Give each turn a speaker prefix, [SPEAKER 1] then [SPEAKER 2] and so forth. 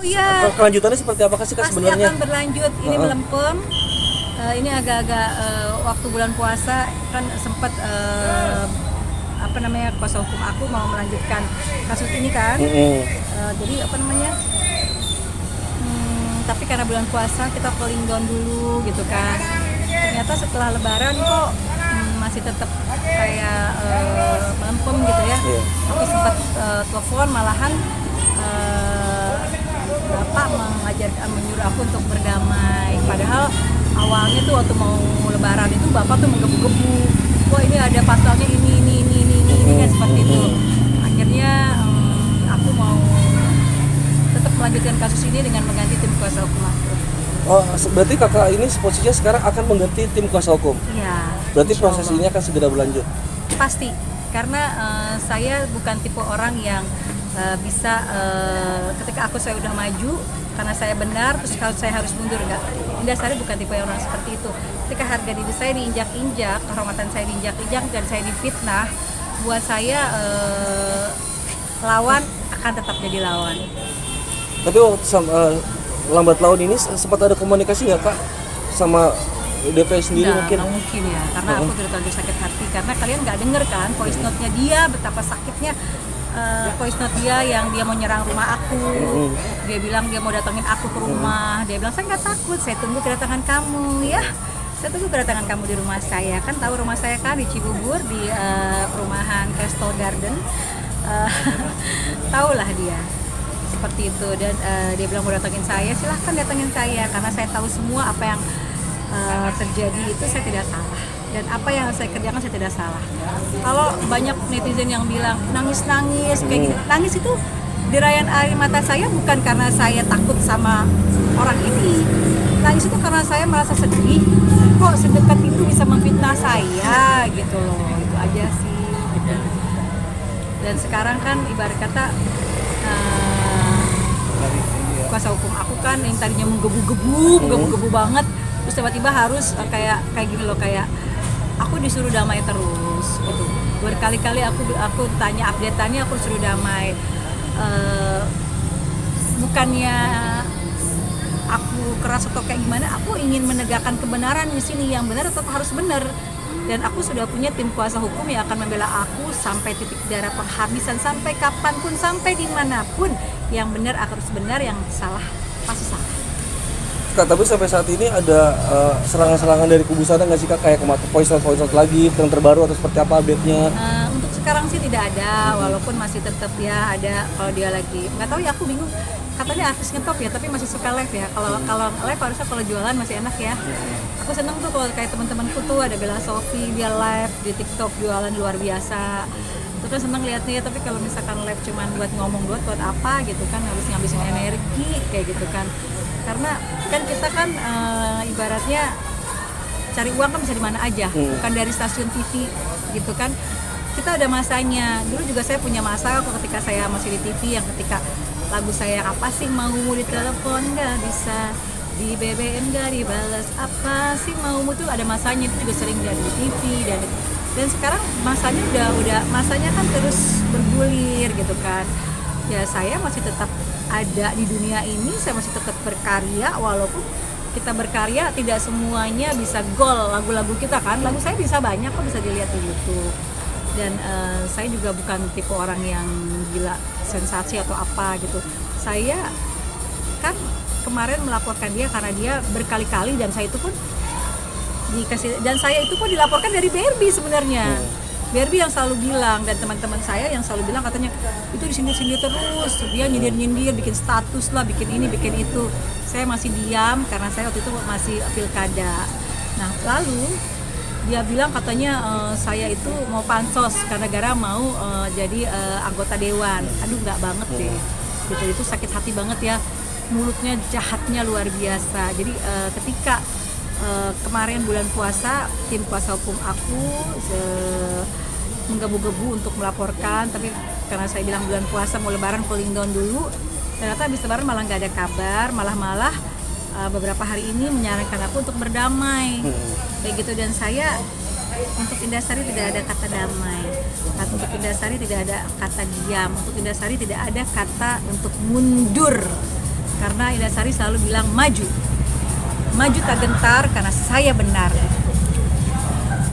[SPEAKER 1] iya.
[SPEAKER 2] Kelanjutannya seperti apa sih Kak
[SPEAKER 1] Pasti
[SPEAKER 2] sebenarnya?
[SPEAKER 1] akan berlanjut. Ini melempem. Ini agak-agak waktu bulan puasa kan sempat kuasa hukum aku mau melanjutkan kasus ini kan. Jadi tapi karena bulan puasa kita cooling down dulu gitu kan. Ternyata setelah lebaran kok masih tetap kayak melempem gitu ya. Aku sempat telepon malahan Bapak menyuruh aku untuk berdamai. Padahal awalnya tuh waktu mau lebaran itu Bapak tuh menggebu-gebu. Wah ini ada pasalnya ini kan seperti itu. Akhirnya aku mau tetap melanjutkan kasus ini dengan mengganti tim kuasa hukum aku.
[SPEAKER 2] Oh, berarti kakak ini posisinya sekarang akan mengganti tim kuasa hukum?
[SPEAKER 1] Iya.
[SPEAKER 2] Berarti proses ini akan segera berlanjut?
[SPEAKER 1] Pasti, karena saya bukan tipe orang yang bisa ketika saya udah maju karena saya benar terus kalau saya harus mundur, enggak. Indah Sari bukan tipe orang seperti itu. Ketika harga diri saya diinjak-injak, kehormatan saya diinjak-injak dan saya difitnah, buat saya lawan akan tetap jadi lawan.
[SPEAKER 2] Tapi waktu lambat laun ini sempat ada komunikasi nggak Kak sama DPR sendiri?
[SPEAKER 1] Nggak mungkin ya, karena aku sudah terlalu sakit hati karena kalian nggak denger kan voice note-nya dia betapa sakitnya. Voice note dia yang dia mau nyerang rumah aku, dia bilang dia mau datangin aku ke rumah, dia bilang saya nggak takut, saya tunggu kedatangan kamu ya, saya tunggu kedatangan kamu di rumah saya, kan tahu rumah saya kan di Cibubur di perumahan Crystal Garden, tahulah dia seperti itu dan dia bilang mau datangin saya, silahkan datangin saya karena saya tahu semua apa yang terjadi itu saya tidak salah. Dan apa yang saya kerjakan saya tidak salah. Kalau banyak netizen yang bilang nangis-nangis kayak gini, nangis itu derayan air mata saya bukan karena saya takut sama orang ini. Nangis itu karena saya merasa sedih. Kok sedekat itu bisa memfitnah saya gitu loh. Itu aja sih. Gitu. Dan sekarang kan ibarat kata kuasa hukum aku kan yang tadinya menggebu-gebu banget, terus tiba-tiba harus kayak gini loh, kayak aku disuruh damai terus gitu. Berkali-kali aku tanya update-annya, aku disuruh damai. Bukannya aku keras atau kayak gimana, aku ingin menegakkan kebenaran di sini, yang benar tetap harus benar. Dan aku sudah punya tim kuasa hukum yang akan membela aku sampai titik darah penghabisan, sampai kapanpun, sampai dimanapun. Yang benar harus benar, yang salah pasti salah.
[SPEAKER 2] Kak, tapi sampai saat ini ada serangan-serangan dari kubu sana nggak sih Kak? Kayak kemarin voice note lagi, yang terbaru atau seperti apa update-nya?
[SPEAKER 1] Untuk sekarang sih tidak ada, walaupun masih tetap ya ada kalau dia lagi, nggak tahu ya, aku bingung. Katanya artis ngetop ya, tapi masih suka live ya. Kalau live harusnya kalau jualan masih enak ya. Aku seneng tuh kalau kayak teman-temanku tuh ada Bella Sophie, dia live di TikTok jualan luar biasa. Itu kan seneng liatnya ya, tapi kalau misalkan live cuman buat ngomong buat apa gitu kan, harus ngabisin energi kayak gitu kan. Karena kan kita kan ibaratnya cari uang kan bisa di mana aja, bukan dari stasiun TV gitu kan. Kita ada masanya. Dulu juga saya punya masa ketika saya masih di TV, yang ketika lagu saya apa sih maumu di telepon nggak bisa, di BBM nggak dibalas, apa sih maumu tuh ada masanya, itu juga sering lihat di TV. Dan sekarang masanya udah masanya kan terus bergulir gitu kan. Ya saya masih tetap ada di dunia ini, saya masih tetap berkarya, walaupun kita berkarya tidak semuanya bisa gol lagu-lagu kita kan. Lagu saya bisa banyak kok, bisa dilihat di YouTube. Dan saya juga bukan tipe orang yang gila sensasi atau apa gitu. Saya kan kemarin melaporkan dia karena dia berkali-kali, dan saya itu pun dilaporkan dari Barbie sebenarnya. Barbie yang selalu bilang, dan teman-teman saya yang selalu bilang katanya itu disindir-sindir terus, dia nyindir-nyindir, bikin status lah, bikin ini, bikin itu. Saya masih diam karena saya waktu itu masih pilkada. Nah lalu dia bilang katanya saya itu mau pansos karena gara mau jadi anggota dewan. Aduh nggak banget deh. Gitu, itu sakit hati banget ya. Mulutnya jahatnya luar biasa. Jadi ketika kemarin bulan puasa, tim kuasa hukum aku menggebu-gebu untuk melaporkan, tapi karena saya bilang bulan puasa mau lebaran cooling down dulu, ternyata habis lebaran malah nggak ada kabar, malah beberapa hari ini menyarankan aku untuk berdamai kayak gitu. Dan saya untuk Indah Sari tidak ada kata damai, untuk Indah Sari tidak ada kata diam, untuk Indah Sari tidak ada kata untuk mundur, karena Indra Sari selalu bilang maju tak gentar karena saya benar.